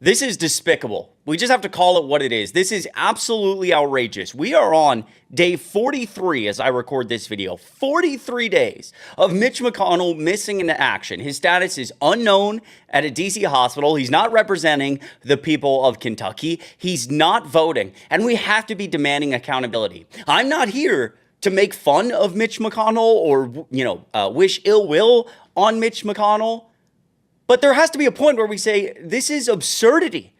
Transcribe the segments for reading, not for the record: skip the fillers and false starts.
This is despicable. We just have to call it what it is. This is absolutely outrageous. We are on day 43 as I record this video. 43 days of Mitch McConnell missing in action. His status is unknown at a DC hospital. He's not representing the people of Kentucky. He's not voting. And we have to be demanding accountability. I'm not here to make fun of Mitch McConnell or, wish ill will on Mitch McConnell. But there has to be a point where we say, this is absurdity.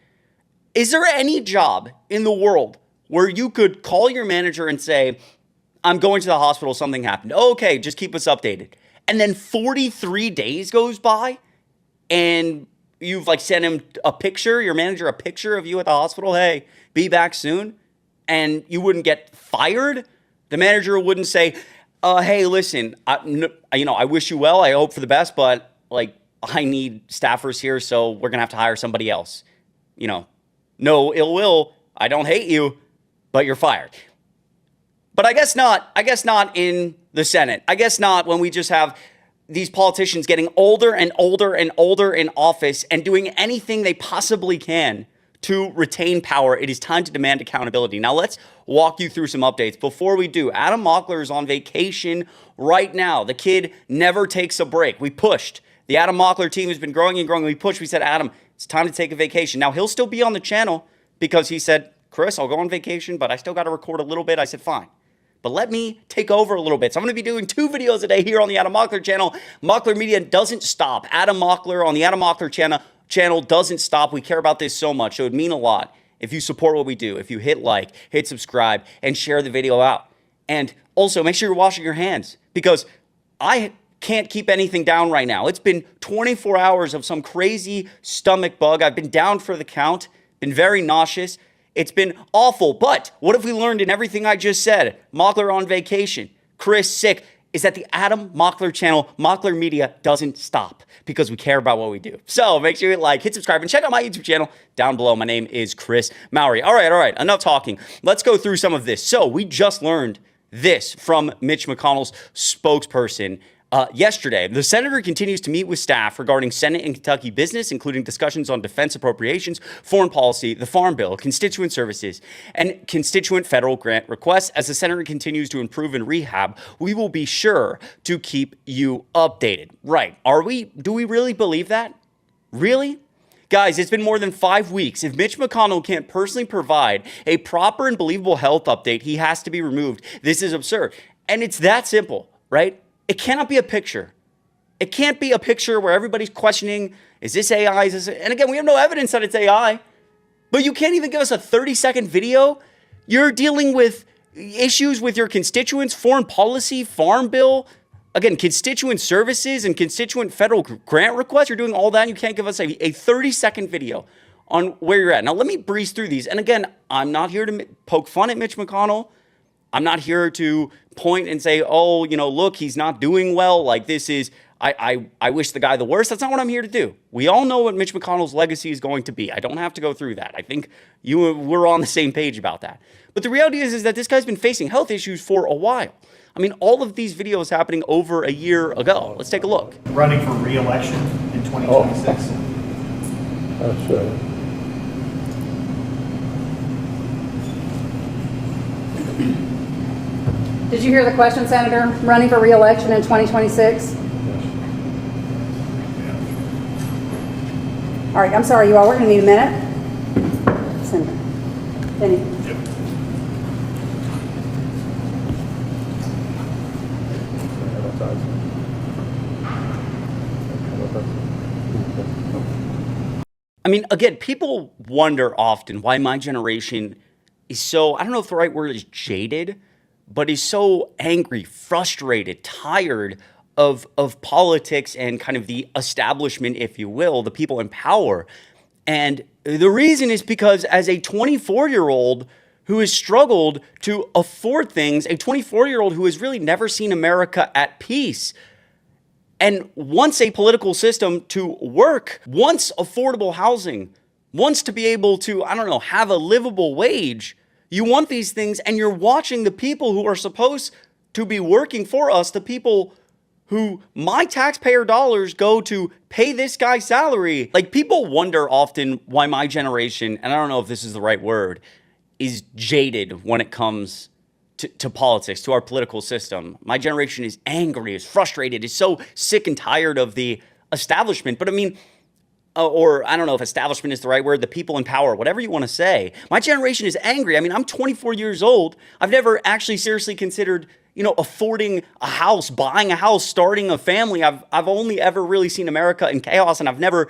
Is there any job in the world where you could call your manager and say, I'm going to the hospital, something happened. Okay, just keep us updated. And then 43 days goes by and you've sent him a picture, your manager a picture of you at the hospital. Hey, be back soon. And you wouldn't get fired. The manager wouldn't say, hey, listen, I wish you well. I hope for the best, but I need staffers here, so we're going to have to hire somebody else. No ill will. I don't hate you, but you're fired. But I guess not. I guess not in the Senate. I guess not when we just have these politicians getting older and older and older in office and doing anything they possibly can to retain power. It is time to demand accountability. Now, let's walk you through some updates. Before we do, Adam Mockler is on vacation right now. The kid never takes a break. We pushed. The Adam Mockler team has been growing and growing. We pushed. We said, Adam, it's time to take a vacation. Now, he'll still be on the channel because he said, Chris, I'll go on vacation, but I still got to record a little bit. I said, fine. But let me take over a little bit. So I'm going to be doing 2 videos a day here on the Adam Mockler channel. Mockler Media doesn't stop. Adam Mockler on the Adam Mockler channel doesn't stop. We care about this so much. So it would mean a lot if you support what we do. If you hit like, hit subscribe, and share the video out. And also, make sure you're washing your hands because I can't keep anything down right now. It's been 24 hours of some crazy stomach bug. I've been down for the count, been very nauseous. It's been awful. But what have we learned in everything I just said? Mockler on vacation, Chris sick, is that the Adam Mockler channel, Mockler Media, doesn't stop because we care about what we do. So make sure you hit subscribe, and check out my YouTube channel down below. My name is Chris Mowry. All right. Enough talking. Let's go through some of this. So we just learned this from Mitch McConnell's spokesperson. Yesterday, the senator continues to meet with staff regarding Senate and Kentucky business, including discussions on defense appropriations, foreign policy, the Farm Bill, constituent services, and constituent federal grant requests. As the senator continues to improve and rehab, we will be sure to keep you updated. Right. Do we really believe that? Really? Guys, it's been more than 5 weeks. If Mitch McConnell can't personally provide a proper and believable health update, he has to be removed. This is absurd. And it's that simple, right? It cannot be a picture. It can't be a picture where everybody's questioning, is this AI? And again, we have no evidence that it's AI. But you can't even give us a 30-second video. You're dealing with issues with your constituents, foreign policy, Farm Bill, again, constituent services and constituent federal grant requests. You're doing all that, and you can't give us a 30-second video on where you're at. Now, let me breeze through these. And again, I'm not here to poke fun at Mitch McConnell. I'm not here to point and say, oh, look, he's not doing well. I wish the guy the worst. That's not what I'm here to do. We all know what Mitch McConnell's legacy is going to be. I don't have to go through that. I think we're on the same page about that. But the reality is that this guy's been facing health issues for a while. I mean, all of these videos happening over a year ago. Let's take a look. Running for re-election in 2026. That's right. Did you hear the question, Senator? Running for re-election in 2026? All right, I'm sorry, you all. We're going to need a minute. Senator. Penny. Yep. I mean, again, people wonder often why my generation is so, I don't know if the right word is jaded, but is so angry, frustrated, tired of politics and kind of the establishment, if you will, the people in power. And the reason is because as a 24-year-old who has struggled to afford things, a 24-year-old who has really never seen America at peace, and wants a political system to work, wants affordable housing, wants to be able to, have a livable wage. You want these things, and you're watching the people who are supposed to be working for us, the people who my taxpayer dollars go to pay this guy's salary. Like, people wonder often why my generation, and I don't know if this is the right word, is jaded when it comes to politics, to our political system. My generation is angry, is frustrated, is so sick and tired of the establishment. But I mean, or I don't know if establishment is the right word, the people in power, whatever you want to say. My generation is angry. I mean, I'm 24 years old. I've never actually seriously considered, affording a house, buying a house, starting a family. I've only ever really seen America in chaos, and I've never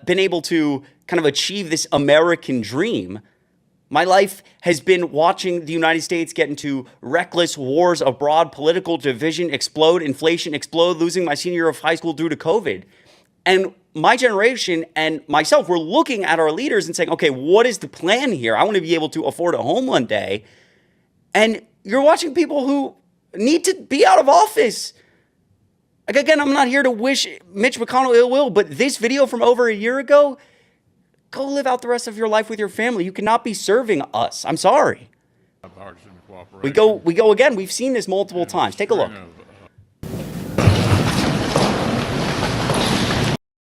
been able to kind of achieve this American dream. My life has been watching the United States get into reckless wars abroad, political division explode, inflation explode, losing my senior year of high school due to COVID. And my generation and myself, we're looking at our leaders and saying, okay, what is the plan here? I want to be able to afford a home one day. And you're watching people who need to be out of office. Like, again, I'm not here to wish Mitch McConnell ill will, but this video from over a year ago, go live out the rest of your life with your family. You cannot be serving us. I'm sorry. We go again. We've seen this multiple times. Take a look.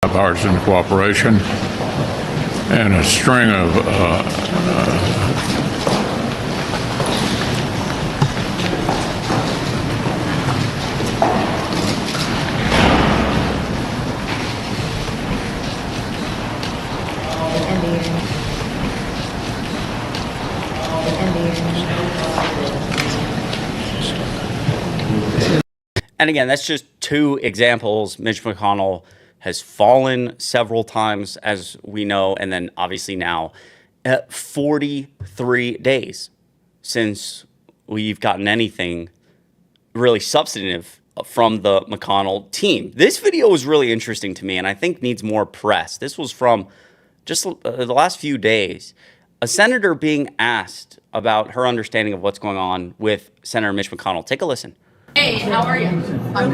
Bipartisan cooperation and a string of And again, that's just two examples. Mitch McConnell has fallen several times, as we know, and then obviously now 43 days since we've gotten anything really substantive from the McConnell team. This video was really interesting to me, and I think needs more press. This was from just the last few days. A senator being asked about her understanding of what's going on with Senator Mitch McConnell. Take a listen. Hey, how are you?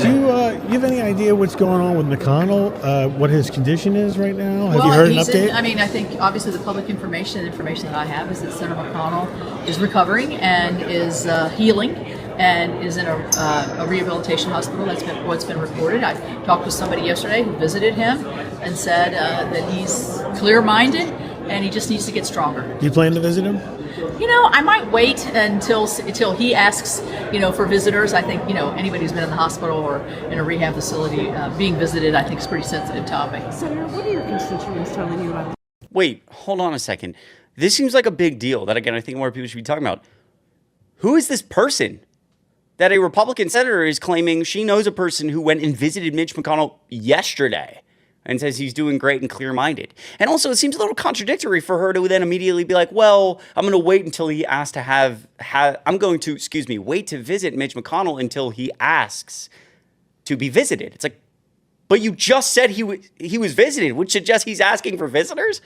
Do you have any idea what's going on with McConnell? What his condition is right now? Have you heard an update? I think obviously the public information that I have is that Senator McConnell is recovering and is healing and is in a rehabilitation hospital. That's what's been reported. I talked with somebody yesterday who visited him and said that he's clear-minded and he just needs to get stronger. Do you plan to visit him? I might wait until he asks, for visitors. I think, anybody who's been in the hospital or in a rehab facility being visited, I think is a pretty sensitive topic. Senator, what are your constituents telling you about this? Wait, hold on a second. This seems like a big deal that, again, I think more people should be talking about. Who is this person that a Republican senator is claiming she knows a person who went and visited Mitch McConnell yesterday and says he's doing great and clear-minded? And also, it seems a little contradictory for her to then immediately be like, well, I'm going to wait until he asks to wait to visit Mitch McConnell until he asks to be visited. It's like, but you just said he was visited, which suggests he's asking for visitors?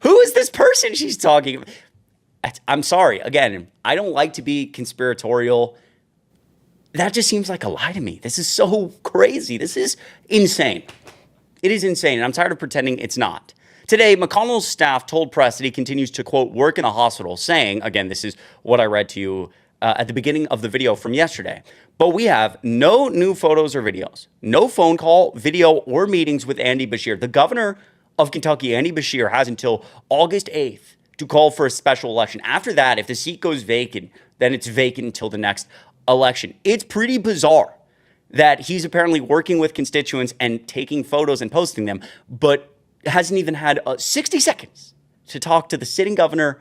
Who is this person she's talking about? I'm sorry. Again, I don't like to be conspiratorial. That just seems like a lie to me. This is so crazy. This is insane. It is insane, and I'm tired of pretending it's not. Today, McConnell's staff told press that he continues to, quote, work in a hospital, saying, again, this is what I read to you at the beginning of the video from yesterday, but we have no new photos or videos, no phone call, video, or meetings with Andy Beshear. The governor of Kentucky, Andy Beshear, has until August 8th to call for a special election. After that, if the seat goes vacant, then it's vacant until the next election. It's pretty bizarre that he's apparently working with constituents and taking photos and posting them, but hasn't even had 60 seconds to talk to the sitting governor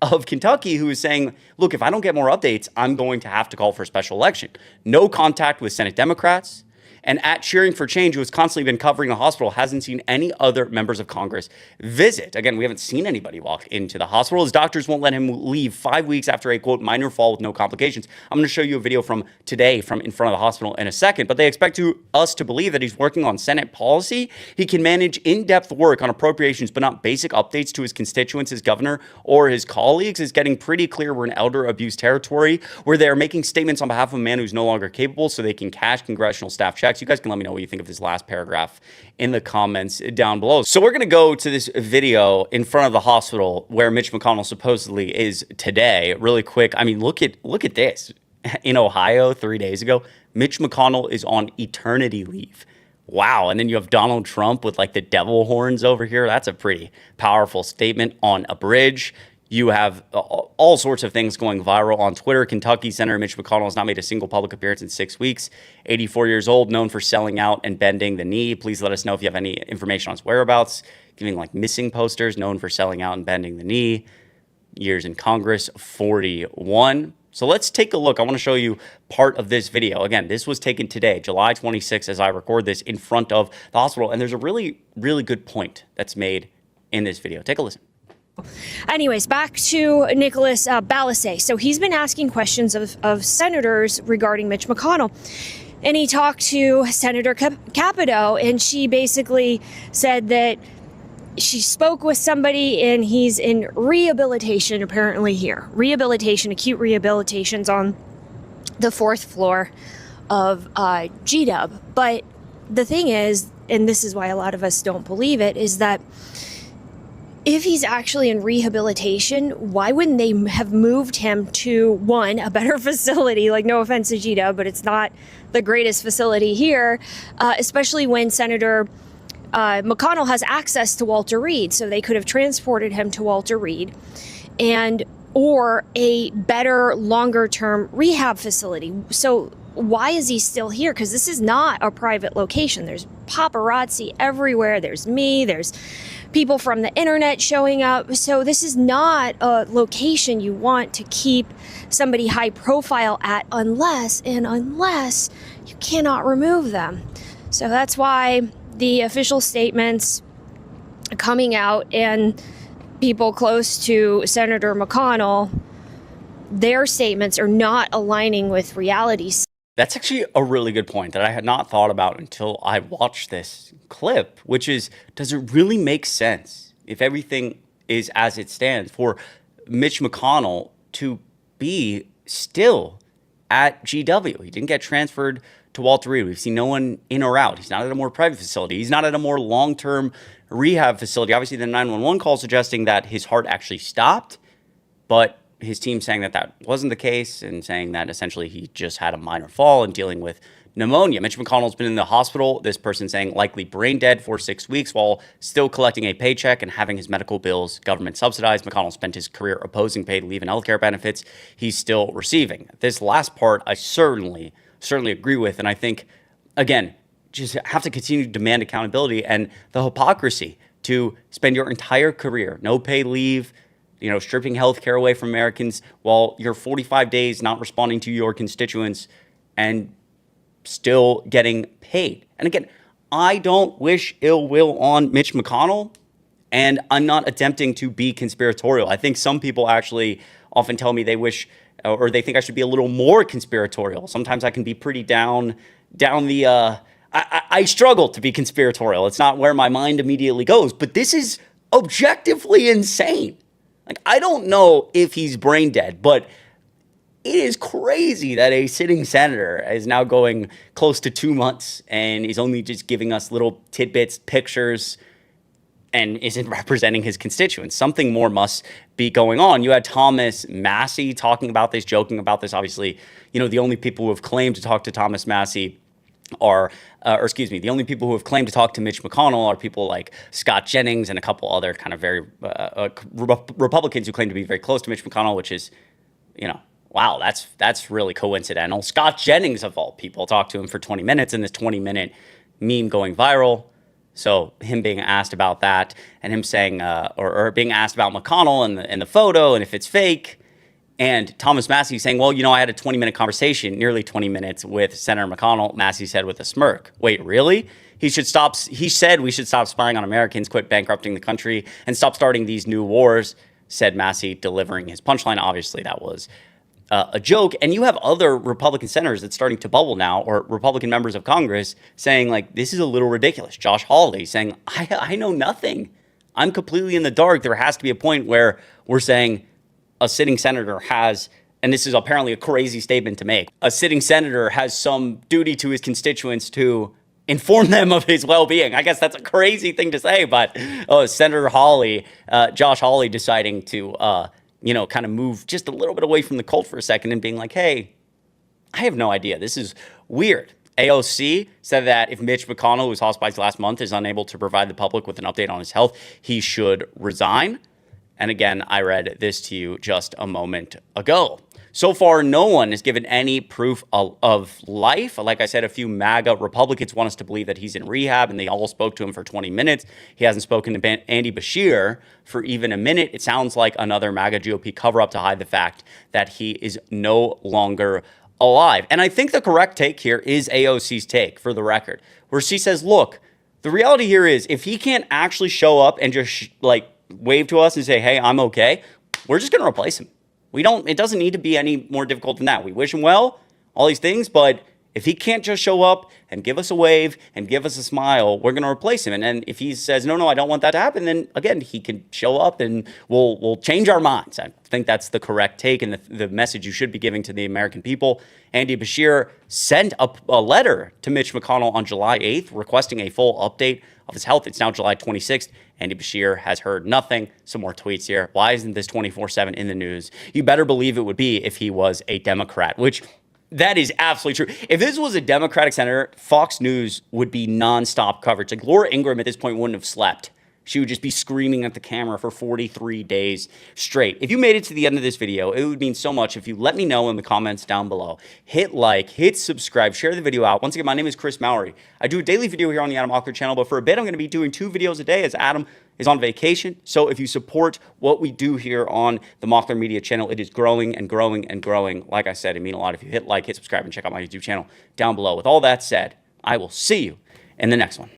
of Kentucky, who is saying, look, if I don't get more updates, I'm going to have to call for a special election. No contact with Senate Democrats. And at Cheering for Change, who has constantly been covering the hospital, hasn't seen any other members of Congress visit. Again, we haven't seen anybody walk into the hospital. His doctors won't let him leave 5 weeks after a, quote, minor fall with no complications. I'm going to show you a video from today from in front of the hospital in a second, but they expect us to believe that he's working on Senate policy. He can manage in-depth work on appropriations, but not basic updates to his constituents, his governor, or his colleagues. It's getting pretty clear we're in elder abuse territory, where they're making statements on behalf of a man who's no longer capable so they can cash congressional staff checks. You guys can let me know what you think of this last paragraph in the comments down below. So we're going to go to this video in front of the hospital where Mitch McConnell supposedly is today. Really quick. I mean, look at this. in Ohio 3 days ago. Mitch McConnell is on eternity leave. Wow. And then you have Donald Trump with like the devil horns over here. That's a pretty powerful statement on a bridge. You have all sorts of things going viral on Twitter. Kentucky Senator Mitch McConnell has not made a single public appearance in 6 weeks. 84 years old, known for selling out and bending the knee. Please let us know if you have any information on his whereabouts. Giving like missing posters, known for selling out and bending the knee. Years in Congress, 41. So let's take a look. I want to show you part of this video. Again, this was taken today, July 26th, as I record this in front of the hospital. And there's a really, really good point that's made in this video. Take a listen. Anyways, back to Nicholas Balasay. So he's been asking questions of senators regarding Mitch McConnell. And he talked to Senator Capito, and she basically said that she spoke with somebody and he's in rehabilitation apparently here. Rehabilitation, acute rehabilitation's on the 4th floor of GW. But the thing is, and this is why a lot of us don't believe it, is that if he's actually in rehabilitation, why wouldn't they have moved him to, one, a better facility? Like, no offense to GW, but it's not the greatest facility here, especially when Senator McConnell has access to Walter Reed, so they could have transported him to Walter Reed, or a better, longer-term rehab facility. So why is he still here? Because this is not a private location. There's paparazzi everywhere. There's me. There's people from the internet showing up. So this is not a location you want to keep somebody high profile at unless you cannot remove them. So that's why the official statements coming out and people close to Senator McConnell, their statements are not aligning with reality. That's actually a really good point that I had not thought about until I watched this clip, which is, does it really make sense if everything is as it stands for Mitch McConnell to be still at GW? He didn't get transferred to Walter Reed. We've seen no one in or out. He's not at a more private facility. He's not at a more long-term rehab facility. Obviously, the 911 call suggesting that his heart actually stopped, but his team saying that that wasn't the case and saying that essentially he just had a minor fall and dealing with pneumonia. Mitch McConnell's been in the hospital. This person saying likely brain dead for 6 weeks while still collecting a paycheck and having his medical bills government subsidized. McConnell spent his career opposing paid leave and healthcare benefits. He's still receiving. This last part, I certainly agree with. And I think, again, just have to continue to demand accountability and the hypocrisy to spend your entire career, no paid leave, stripping healthcare away from Americans while you're 45 days not responding to your constituents and still getting paid. And again, I don't wish ill will on Mitch McConnell, and I'm not attempting to be conspiratorial. I think some people actually often tell me they wish or they think I should be a little more conspiratorial. Sometimes I can be pretty down the, I struggle to be conspiratorial. It's not where my mind immediately goes, but this is objectively insane. Like, I don't know if he's brain dead, but it is crazy that a sitting senator is now going close to 2 months and is only just giving us little tidbits, pictures, and isn't representing his constituents. Something more must be going on. You had Thomas Massie talking about this, joking about this. Obviously, the only people who have claimed to talk to Thomas Massie the only people who have claimed to talk to Mitch McConnell are people like Scott Jennings and a couple other kind of very Republicans who claim to be very close to Mitch McConnell, which is, wow, that's really coincidental. Scott Jennings, of all people, talked to him for 20 minutes in this 20-minute meme going viral. So him being asked about that and him saying, or being asked about McConnell and the photo and if it's fake, and Thomas Massie saying, well, I had a 20-minute conversation, nearly 20 minutes with Senator McConnell. Massie said with a smirk, wait, really? He said we should stop spying on Americans, quit bankrupting the country, and stop starting these new wars, said Massie, delivering his punchline. Obviously, that was a joke. And you have other Republican senators that's starting to bubble now, or Republican members of Congress saying, like, this is a little ridiculous. Josh Hawley saying, I know nothing. I'm completely in the dark. There has to be a point where we're saying a sitting senator has, and this is apparently a crazy statement to make, a sitting senator has some duty to his constituents to inform them of his well-being. I guess that's a crazy thing to say, but Senator Hawley, Josh Hawley deciding to, kind of move just a little bit away from the cult for a second and being like, hey, I have no idea. This is weird. AOC said that if Mitch McConnell, who was hospitalized last month, is unable to provide the public with an update on his health, he should resign. And again, I read this to you just a moment ago. So far, no one has given any proof of life. Like I said, a few MAGA Republicans want us to believe that he's in rehab, and they all spoke to him for 20 minutes. He hasn't spoken to Andy Bashir for even a minute. It sounds like another MAGA GOP cover-up to hide the fact that he is no longer alive. And I think the correct take here is AOC's take, for the record, where she says, look, the reality here is if he can't actually show up and just wave to us and say, hey, I'm okay, we're just going to replace him. It doesn't need to be any more difficult than that. We wish him well, all these things, but if he can't just show up and give us a wave and give us a smile, we're going to replace him. And then if he says, no, I don't want that to happen, then again, he can show up and we'll change our minds. I think that's the correct take and the message you should be giving to the American people. Andy Bashir sent a letter to Mitch McConnell on July 8th requesting a full update of his health. It's now July 26th. Andy Bashir has heard nothing. Some more tweets here. Why isn't this 24/7 in the news? You better believe it would be if he was a Democrat, which that is absolutely true. If this was a Democratic senator, Fox News would be nonstop coverage. Like Laura Ingraham at this point wouldn't have slept. She would just be screaming at the camera for 43 days straight. If you made it to the end of this video, it would mean so much if you let me know in the comments down below. Hit like, hit subscribe, share the video out. Once again, my name is Chris Mowry. I do a daily video here on the Adam Mockler channel, but for a bit, I'm going to be doing 2 videos a day as Adam is on vacation. So if you support what we do here on the Mockler Media channel, it is growing and growing and growing. Like I said, it means a lot if you hit like, hit subscribe, and check out my YouTube channel down below. With all that said, I will see you in the next one.